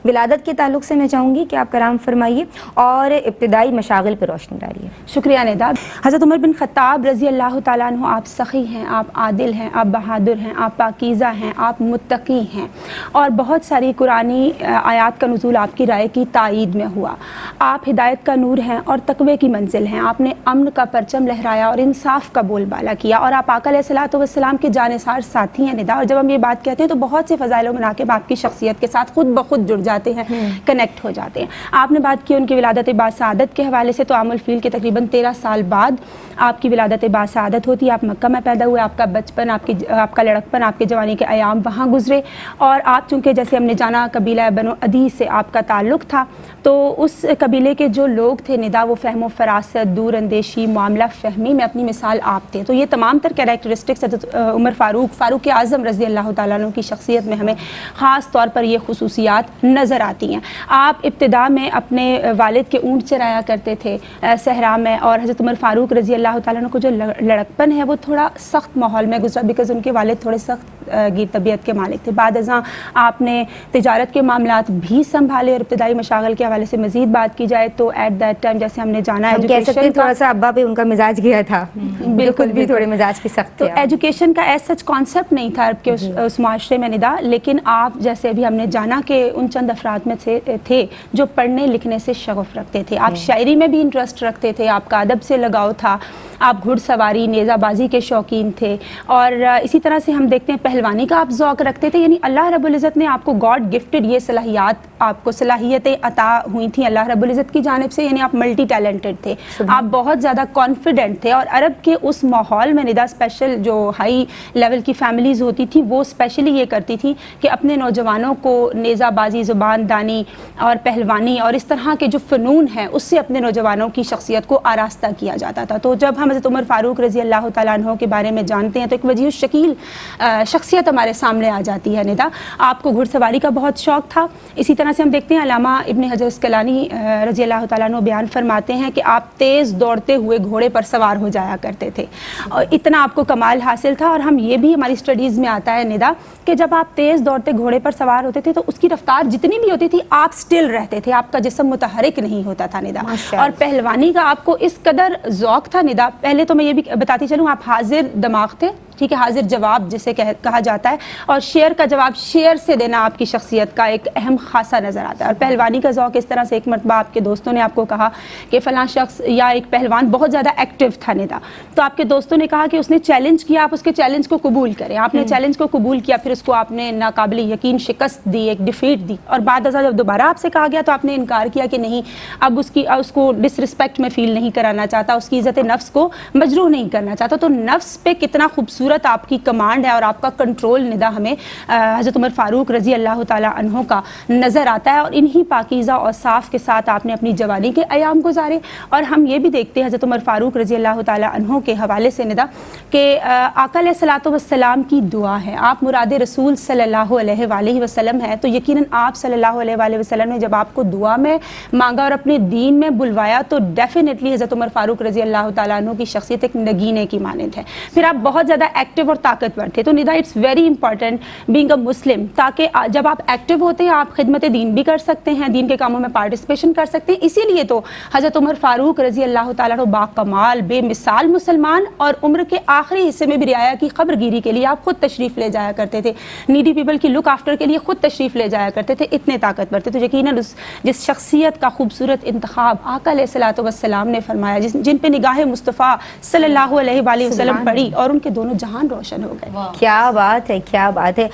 ولادت کے تعلق سے میں چاہوں گی کہ آپ کرام فرمائیے اور ابتدائی مشاغل پر روشنی ڈالیے۔ شکریہ ندا۔ حضرت عمر بن خطاب رضی اللہ تعالیٰ عنہ آپ سخی ہیں، آپ عادل ہیں، آپ بہادر ہیں، آپ پاکیزہ ہیں، آپ متقی ہیں، اور بہت ساری قرآنی آیات کا نزول آپ کی رائے کی تائید میں ہوا۔ آپ ہدایت کا نور ہیں اور تقوی کی منزل ہیں۔ آپ نے امن کا پرچم لہرایا اور انصاف کا بول بالا کیا، اور آپ آقا علیہ الصلوۃ والسلام کے جانثار ساتھی ہیں ندا۔ اور جب ہم یہ بات کہتے ہیں تو بہت سے فضائل و مناقب آپ کی شخصیت کے ساتھ خود بخود جڑ جاتے ہیں، کنیکٹ ہو جاتے ہیں۔ آپ نے بات کی ان کی ولادت باسعادت کے حوالے سے، تو عام الفیل کے تقریباً 13 سال بعد آپ کی ولادت باسعادت ہوتی ہے۔ آپ مکہ میں پیدا ہوئے، آپ کا بچپن، آپ کا لڑکپن، آپ کے جوانی کے ایام وہاں گزرے، اور آپ چونکہ جیسے ہم نے جانا قبیلہ بنو عدی سے آپ کا تعلق تھا، تو اس قبیلے کے جو لوگ تھے ندا وہ فہم و فراست، دور اندیشی، معاملہ فہمی میں اپنی مثال آپ تھے۔ تو یہ تمام تر کیریکٹرسٹکس عمر فاروق اعظم رضی اللہ تعالیٰ عنہ کی شخصیت میں ہمیں خاص طور پر یہ خصوصیات نظر آتی ہیں۔ آپ ابتدا میں اپنے والد کے اونٹ چرایا کرتے تھے صحرا میں، اور حضرت عمر فاروق رضی اللہ تعالیٰ عنہ کو جو لڑکپن ہے وہ تھوڑا سخت ماحول میں گزرا، بیکاز ان کے والد تھوڑے سخت گیر طبیعت کے مالک تھے۔ بعد ازاں آپ نے تجارت کے معاملات بھی سنبھالے، اور ابتدائی مشاغل کے حوالے سے مزید بات کی جائے تو ایٹ دیٹ ٹائم جیسے ہم نے جانا ہے کہہ سکتے ہیں تھوڑا سا ابا پہ ان کا مزاج گیا تھا، بالکل بھی تھوڑے مزاج کی سخت، تو ایجوکیشن کا ایز سچ کانسیپٹ نہیں تھا عرب کے اس معاشرے میں ندا، لیکن آپ جیسے ابھی ہم نے جانا کہ ان چند افراد میں تھے جو پڑھنے لکھنے سے شغف رکھتے تھے۔ آپ شاعری میں بھی انٹرسٹ رکھتے تھے، آپ کا ادب سے لگاؤ تھا، آپ گھڑ سواری نیزہ بازی کے شوقین تھے، اور اسی طرح سے ہم دیکھتے ہیں پہلوانی کا آپ ذوق رکھتے تھے۔ یعنی اللہ رب العزت نے آپ کو گاڈ گفٹڈ یہ صلاحیات، آپ کو صلاحیتیں عطا ہوئی تھیں اللہ رب العزت کی جانب سے، یعنی آپ ملٹی ٹیلنٹڈ تھے، آپ بہت زیادہ کانفیڈنٹ تھے۔ اور عرب کے اس ماحول میں ندا اسپیشل جو ہائی لیول کی فیملیز ہوتی تھیں وہ اسپیشلی یہ کرتی تھیں کہ اپنے نوجوانوں کو نیزہ بازی، زبان دانی اور پہلوانی اور اس طرح کے جو فنون ہیں اس سے اپنے نوجوانوں کی شخصیت کو آراستہ کیا جاتا تھا۔ تو جب ہم حضرت عمر فاروق رضی اللہ تعالیٰ عنہ کے بارے میں جانتے ہیں تو ایک وجیح شکیل شخصیت ہمارے سامنے آ جاتی ہے ندا۔ آپ کو گھڑ سواری کا بہت شوق تھا۔ اسی طرح سے ہم دیکھتے ہیں علامہ ابن حجر اسقلانی رضی اللہ تعالیٰ عنہ بیان فرماتے ہیں کہ آپ تیز دوڑتے ہوئے گھوڑے پر سوار ہو جایا کرتے تھے، اور اتنا آپ کو کمال حاصل تھا۔ اور ہم یہ بھی ہماری اسٹڈیز میں آتا ہے ندا کہ جب آپ تیز دوڑتے گھوڑے پر سوار ہوتے تھے تو اس کی رفتار جتنی بھی ہوتی تھی آپ سٹل رہتے تھے، آپ کا جسم متحرک نہیں ہوتا تھا ندا۔ اور پہلوانی کا آپ کو اس قدر ذوق تھا ندا، پہلے تو میں یہ بھی بتاتی چلوں آپ حاضر دماغ تھے، ٹھیک ہے، حاضر جواب جسے کہا جاتا ہے، اور شعر کا جواب شعر سے دینا آپ کی شخصیت کا ایک اہم خاصا نظر آتا ہے۔ اور پہلوانی کا ذوق اس طرح سے، ایک مرتبہ آپ کے دوستوں نے آپ کو کہا کہ فلاں شخص یا ایک پہلوان بہت زیادہ ایکٹیو تھا ندا، تو آپ کے دوستوں نے کہا کہ اس نے چیلنج کیا، آپ اس کے چیلنج کو قبول کریں۔ آپ نے چیلنج کو قبول کیا، پھر اس کو آپ نے ناقابل یقین شکست دی، ایک ڈیفیٹ دی، اور بعد ازاں جب دوبارہ آپ سے کہا گیا تو آپ نے انکار کیا کہ نہیں، اب اس کو ڈس رسپیکٹ میں فیل نہیں کرانا چاہتا، اس کی عزت نفس کو مجروح نہیں کرنا چاہتا۔ تو نفس پہ کتنا خوبصورت آپ کی کمانڈ ہے اور آپ کا کنٹرول ندا ہمیں حضرت عمر فاروق رضی اللہ تعالیٰ عنہ کا نظر آتا ہے، اور انہی پاکیزہ اور صاف کے ساتھ آپ نے اپنی جوانی کے ایام گزارے۔ اور ہم یہ بھی دیکھتے ہیں حضرت عمر فاروق رضی اللہ تعالیٰ عنہ کے حوالے سے ندا کہ آقا علیہ الصلوۃ والسلام کی دعا ہے، آپ مراد رسول صلی اللہ علیہ وآلہ وسلم ہیں، تو یقیناً آپ صلی اللہ علیہ وآلہ وسلم نے جب آپ کو دعا میں مانگا اور اپنے دین میں بلوایا تو ڈیفینیٹلی حضرت عمر فاروق رضی اللہ تعالیٰ عنہ کی شخصیت ایک نگینے کی مانند ہے۔ پھر آپ بہت زیادہ ایکٹیو اور طاقتور تھے، تو Nida it's very important being a Muslim, تاکہ جب آپ ایکٹیو ہوتے ہیں آپ خدمت دین بھی کر سکتے ہیں، دین کے کاموں میں پارٹیسپیشن کر سکتے ہیں۔ اسی لیے تو حضرت عمر فاروق رضی اللہ تعالیٰ عنہ با کمال بے مثال مسلمان، اور عمر کے آخری حصے میں بھی رعایا کی خبر گیری کے لیے آپ خود تشریف لے جایا کرتے تھے، نیڈی پیپل کی لک آفٹر کے لیے خود تشریف لے جایا کرتے تھے، اتنے طاقتور تھے۔ تو یقیناً جس شخصیت کا خوبصورت انتخاب آقا علیہ الصلوۃ والسلام نے فرمایا، جن پہ نگاہ مصطفیٰ صلی اللہ علیہ وآلہ وسلم پڑی، اور ان کے دونوں جہان روشن ہو گئے۔ کیا بات ہے، کیا بات ہے۔